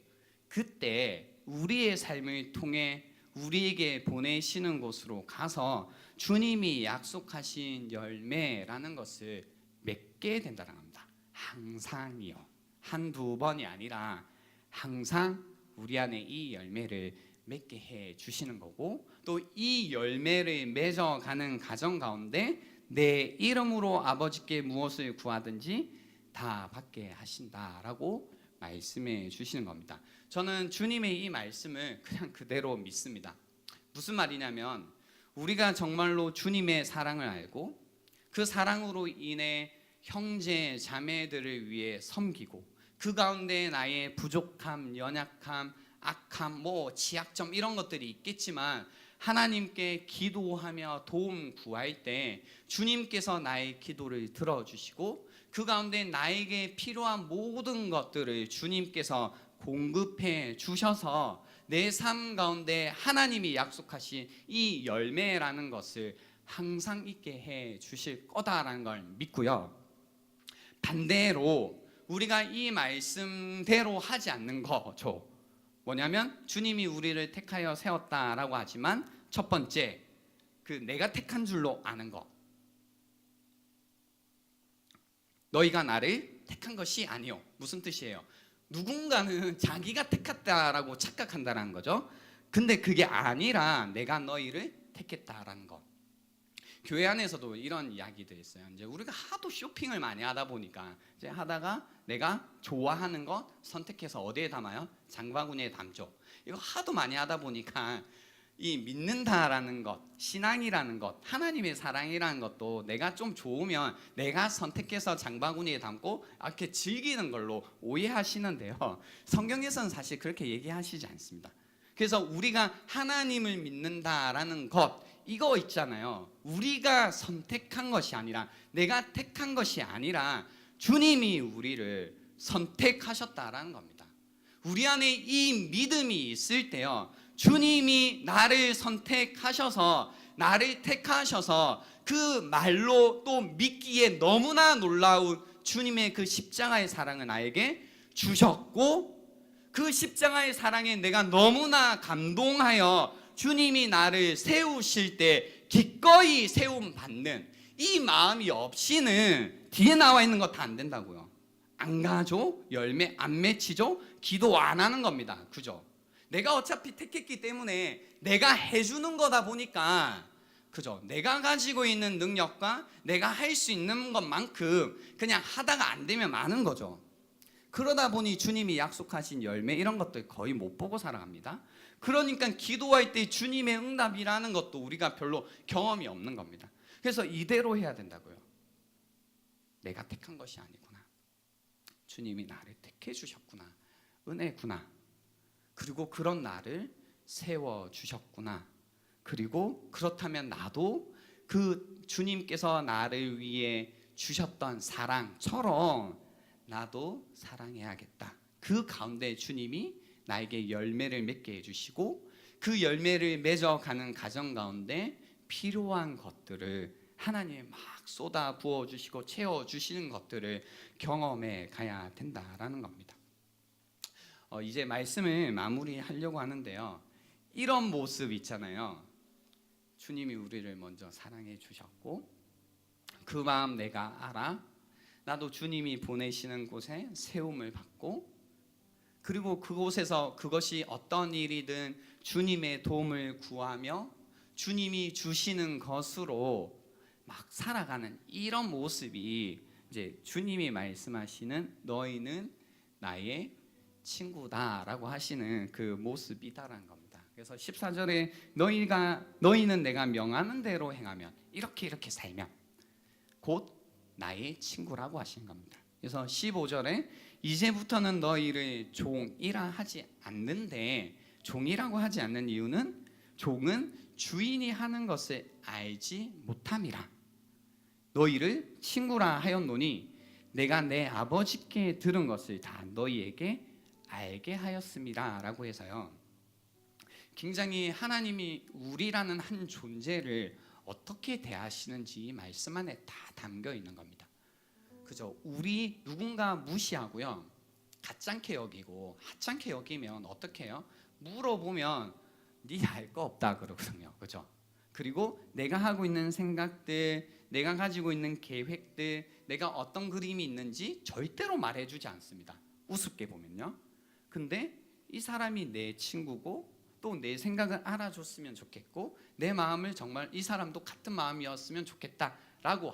그때 우리의 삶을 통해 우리에게 보내시는 곳으로 가서 주님이 약속하신 열매라는 것을 맺게 된다는 겁니다. 항상이요. 한두 번이 아니라 항상 우리 안에 이 열매를 맺게 해 주시는 거고 또 이 열매를 맺어가는 가정 가운데 내 이름으로 아버지께 무엇을 구하든지 다 받게 하신다라고 말씀해 주시는 겁니다. 저는 주님의 이 말씀을 그냥 그대로 믿습니다. 무슨 말이냐면 우리가 정말로 주님의 사랑을 알고 그 사랑으로 인해 형제 자매들을 위해 섬기고 그 가운데 나의 부족함, 연약함, 악함, 지약점 이런 것들이 있겠지만 하나님께 기도하며 도움 구할 때 주님께서 나의 기도를 들어주시고 그 가운데 나에게 필요한 모든 것들을 주님께서 공급해 주셔서 내 삶 가운데 하나님이 약속하신 이 열매라는 것을 항상 있게 해 주실 거다라는 걸 믿고요. 반대로 우리가 이 말씀대로 하지 않는 거죠. 뭐냐면 주님이 우리를 택하여 세웠다라고 하지만 첫 번째 그 내가 택한 줄로 아는 거. 너희가 나를 택한 것이 아니요. 무슨 뜻이에요? 누군가는 자기가 택했다라고 착각한다는 거죠. 근데 그게 아니라 내가 너희를 택했다라는 거. 교회 안에서도 이런 이야기도 있어요. 이제 우리가 하도 쇼핑을 많이 하다 보니까 이제 하다가 내가 좋아하는 거 선택해서 어디에 담아요? 장바구니에 담죠. 이거 하도 많이 하다 보니까 이 믿는다라는 것, 신앙이라는 것, 하나님의 사랑이라는 것도 내가 좀 좋으면 내가 선택해서 장바구니에 담고 이렇게 즐기는 걸로 오해하시는데요. 성경에서는 사실 그렇게 얘기하시지 않습니다. 그래서 우리가 하나님을 믿는다라는 것 이거 있잖아요. 우리가 선택한 것이 아니라 내가 택한 것이 아니라 주님이 우리를 선택하셨다라는 겁니다. 우리 안에 이 믿음이 있을 때요. 주님이 나를 선택하셔서 나를 택하셔서 그 말로 또 믿기에 너무나 놀라운 주님의 그 십자가의 사랑을 나에게 주셨고 그 십자가의 사랑에 내가 너무나 감동하여 주님이 나를 세우실 때 기꺼이 세움 받는 이 마음이 없이는 뒤에 나와 있는 거 다 안 된다고요. 안 가죠? 열매 안 맺히죠? 기도 안 하는 겁니다. 그죠? 내가 어차피 택했기 때문에 내가 해주는 거다 보니까 그죠? 내가 가지고 있는 능력과 내가 할 수 있는 것만큼 그냥 하다가 안 되면 많은 거죠. 그러다 보니 주님이 약속하신 열매 이런 것들 거의 못 보고 살아갑니다. 그러니까 기도할 때 주님의 응답이라는 것도 우리가 별로 경험이 없는 겁니다. 그래서 이대로 해야 된다고요. 내가 택한 것이 아니구나. 주님이 나를 택해 주셨구나. 은혜구나. 그리고 그런 나를 세워주셨구나. 그리고 그렇다면 나도 그 주님께서 나를 위해 주셨던 사랑처럼 나도 사랑해야겠다. 그 가운데 주님이 나에게 열매를 맺게 해주시고 그 열매를 맺어가는 가정 가운데 필요한 것들을 하나님이 막 쏟아 부어주시고 채워주시는 것들을 경험해 가야 된다라는 겁니다. 이제 말씀을 마무리하려고 하는데요. 이런 모습 있잖아요. 주님이 우리를 먼저 사랑해 주셨고 그 마음 내가 알아. 나도 주님이 보내시는 곳에 세움을 받고 그리고 그곳에서 그것이 어떤 일이든 주님의 도움을 구하며 주님이 주시는 것으로 막 살아가는 이런 모습이 이제 주님이 말씀하시는 너희는 나의 친구다라고 하시는 그 모습이다라는 겁니다. 그래서 14절에 너희는 내가 명하는 대로 행하면 이렇게 살면 곧 나의 친구라고 하시는 겁니다. 그래서 15절에 이제부터는 너희를 종이라 하지 않는데, 종이라고 하지 않는 이유는 종은 주인이 하는 것을 알지 못함이라. 너희를 친구라 하였노니 내가 내 아버지께 들은 것을 다 너희에게 알게 하였음이라 라고 해서요, 굉장히 하나님이 우리라는 한 존재를 어떻게 대하시는지 말씀 안에 다 담겨 있는 겁니다. 그죠? 우리 누군가 무시하고요, 가짱게 여기고 하찮게 여기면 어떻게 해요? 물어보면 네 알 거 없다 그러거든요. 그죠? 그리고 내가 하고 있는 생각들, 내가 가지고 있는 계획들, 내가 어떤 그림이 있는지 절대로 말해주지 않습니다. 우습게 보면요. 근데 이 사람이 내 친구고 또 내 생각을 알아줬으면 좋겠고 내 마음을 정말 이 사람도 같은 마음이었으면 좋겠다라고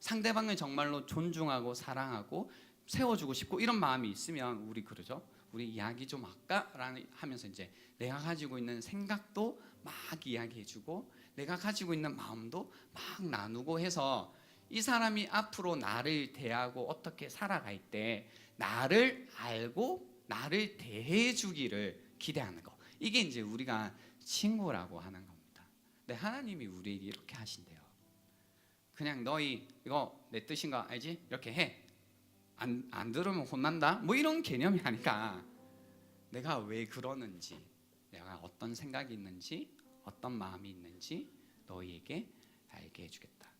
상대방을 정말로 존중하고 사랑하고 세워주고 싶고 이런 마음이 있으면 우리 그러죠. 우리 이야기 좀 할까? 하면서 이제 내가 가지고 있는 생각도 막 이야기해주고 내가 가지고 있는 마음도 막 나누고 해서 이 사람이 앞으로 나를 대하고 어떻게 살아갈 때 나를 알고 나를 대해주기를 기대하는 거, 이게 이제 우리가 친구라고 하는 겁니다. 근데 하나님이 우리에게 이렇게 하신대요. 그냥 너희 이거 내 뜻인 거 알지? 이렇게 해. 안 들으면 혼난다? 뭐 이런 개념이 아니까 내가 왜 그러는지, 내가 어떤 생각이 있는지, 어떤 마음이 있는지 너희에게 알게 해주겠다.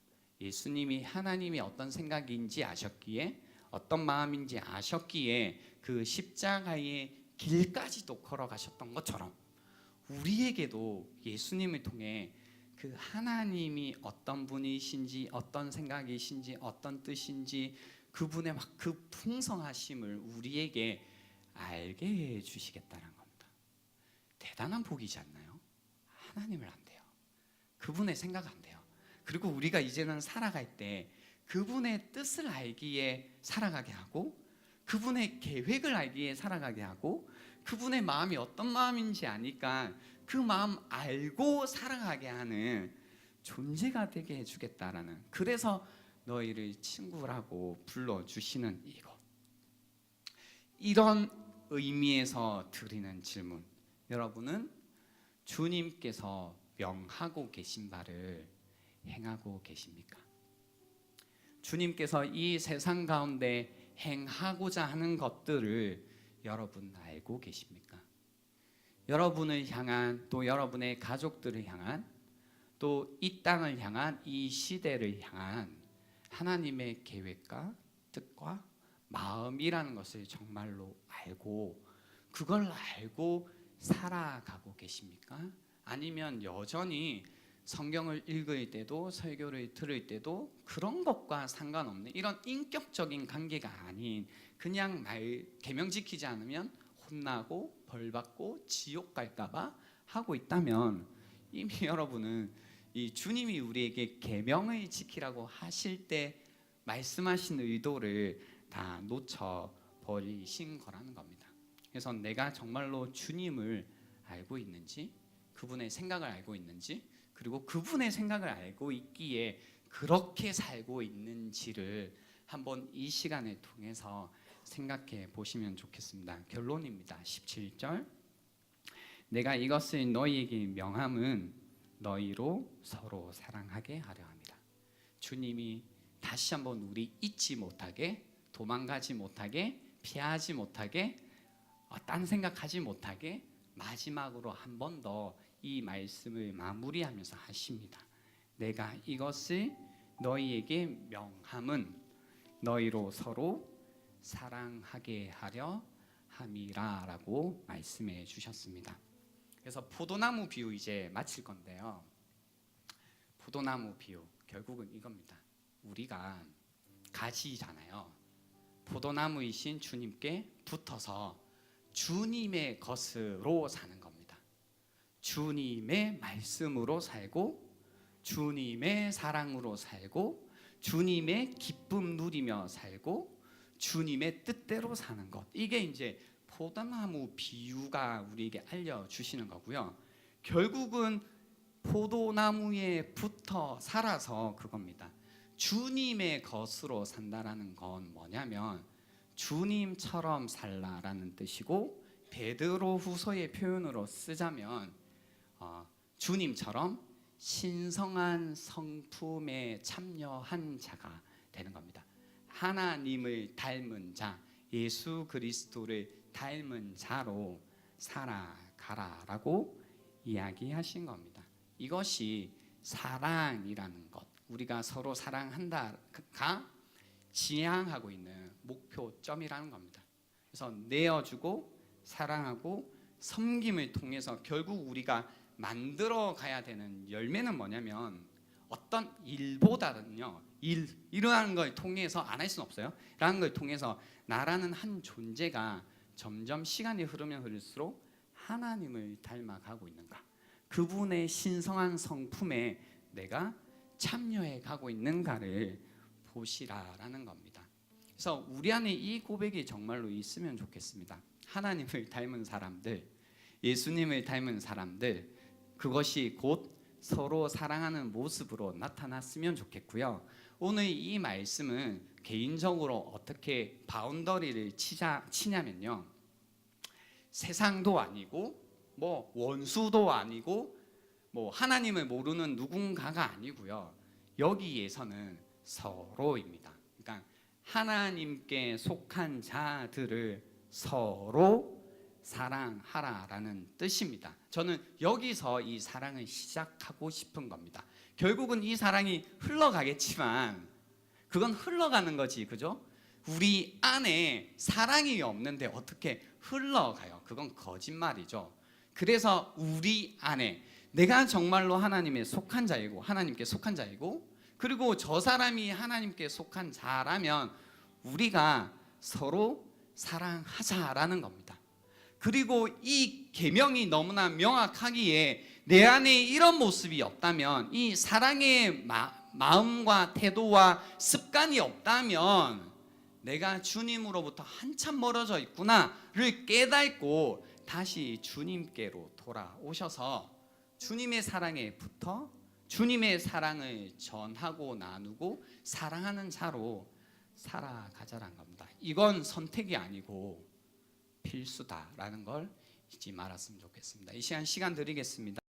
예수님이 하나님이 어떤 생각인지 아셨기에, 어떤 마음인지 아셨기에 그 십자가의 길까지도 걸어가셨던 것처럼 우리에게도 예수님을 통해 그 하나님이 어떤 분이신지, 어떤 생각이신지, 어떤 뜻인지 그분의 막 그 풍성하심을 우리에게 알게 해 주시겠다는 겁니다. 대단한 복이지 않나요? 하나님을 안 돼요. 그분의 생각 안 돼요. 그리고 우리가 이제는 살아갈 때 그분의 뜻을 알기에 살아가게 하고, 그분의 계획을 알기에 살아가게 하고, 그분의 마음이 어떤 마음인지 아니까 그 마음 알고 살아가게 하는 존재가 되게 해주겠다라는, 그래서 너희를 친구라고 불러주시는 이것, 이런 의미에서 드리는 질문, 여러분은 주님께서 명하고 계신 바를 행하고 계십니까? 주님께서 이 세상 가운데 행하고자 하는 것들을 여러분 알고 계십니까? 여러분을 향한, 또 여러분의 가족들을 향한, 또 이 땅을 향한, 이 시대를 향한 하나님의 계획과 뜻과 마음이라는 것을 정말로 알고 그걸 알고 살아가고 계십니까? 아니면 여전히 성경을 읽을 때도 설교를 들을 때도 그런 것과 상관없는 이런 인격적인 관계가 아닌 그냥 계명 지키지 않으면 혼나고 벌받고 지옥 갈까봐 하고 있다면 이미 여러분은 이 주님이 우리에게 계명을 지키라고 하실 때 말씀하신 의도를 다 놓쳐버리신 거라는 겁니다. 그래서 내가 정말로 주님을 알고 있는지, 그분의 생각을 알고 있는지, 그리고 그분의 생각을 알고 있기에 그렇게 살고 있는지를 한번 이 시간을 통해서 생각해 보시면 좋겠습니다. 결론입니다. 17절, 내가 이것을 너희에게 명함은 너희로 서로 사랑하게 하려 합니다. 주님이 다시 한번 우리 잊지 못하게, 도망가지 못하게, 피하지 못하게, 딴 생각하지 못하게 마지막으로 한 번 더 이 말씀을 마무리하면서 하십니다. 내가 이것을 너희에게 명함은 너희로 서로 사랑하게 하려 함이라라고 말씀해 주셨습니다. 그래서 포도나무 비유 이제 마칠 건데요. 포도나무 비유 결국은 이겁니다. 우리가 가지잖아요. 포도나무이신 주님께 붙어서 주님의 것으로 사는 겁니다. 주님의 말씀으로 살고 주님의 사랑으로 살고 주님의 기쁨 누리며 살고 주님의 뜻대로 사는 것. 이게 이제 포도나무 비유가 우리에게 알려주시는 거고요. 결국은 포도나무에 붙어 살아서 그겁니다. 주님의 것으로 산다라는 건 뭐냐면 주님처럼 살라라는 뜻이고, 베드로후서의 표현으로 쓰자면 주님처럼 신성한 성품에 참여한 자가 되는 겁니다. 하나님을 닮은 자, 예수 그리스도를 닮은 자로 살아가라라고 이야기하신 겁니다. 이것이 사랑이라는 것, 우리가 서로 사랑한다가 지향하고 있는 목표점이라는 겁니다. 그래서 내어주고 사랑하고 섬김을 통해서 결국 우리가 만들어 가야 되는 열매는 뭐냐면, 어떤 일보다는요, 일어나는 걸 통해서 안 할 수는 없어요. 라는 걸 통해서 나라는 한 존재가 점점 시간이 흐르면 흐를수록 하나님을 닮아가고 있는가, 그분의 신성한 성품에 내가 참여해 가고 있는가를 보시라라는 겁니다. 그래서 우리 안에 이 고백이 정말로 있으면 좋겠습니다. 하나님을 닮은 사람들, 예수님을 닮은 사람들, 그것이 곧 서로 사랑하는 모습으로 나타났으면 좋겠고요. 오늘 이 말씀은 개인적으로 어떻게 바운더리를 치냐면요, 세상도 아니고 뭐 원수도 아니고 뭐 하나님을 모르는 누군가가 아니고요, 여기에서는 서로입니다. 그러니까 하나님께 속한 자들을 서로 사랑하라라는 뜻입니다. 저는 여기서 이 사랑을 시작하고 싶은 겁니다. 결국은 이 사랑이 흘러가겠지만 그건 흘러가는 거지, 그죠? 우리 안에 사랑이 없는데 어떻게 흘러가요? 그건 거짓말이죠. 그래서 우리 안에 내가 정말로 하나님에 속한 자이고 하나님께 속한 자이고, 그리고 저 사람이 하나님께 속한 자라면 우리가 서로 사랑하자라는 겁니다. 그리고 이 계명이 너무나 명확하기에 내 안에 이런 모습이 없다면, 이 사랑의 마음과 태도와 습관이 없다면 내가 주님으로부터 한참 멀어져 있구나를 깨닫고 다시 주님께로 돌아오셔서 주님의 사랑에 붙어 주님의 사랑을 전하고 나누고 사랑하는 자로 살아가자라는 겁니다. 이건 선택이 아니고 필수다라는 걸 잊지 말았으면 좋겠습니다. 이 시간 드리겠습니다.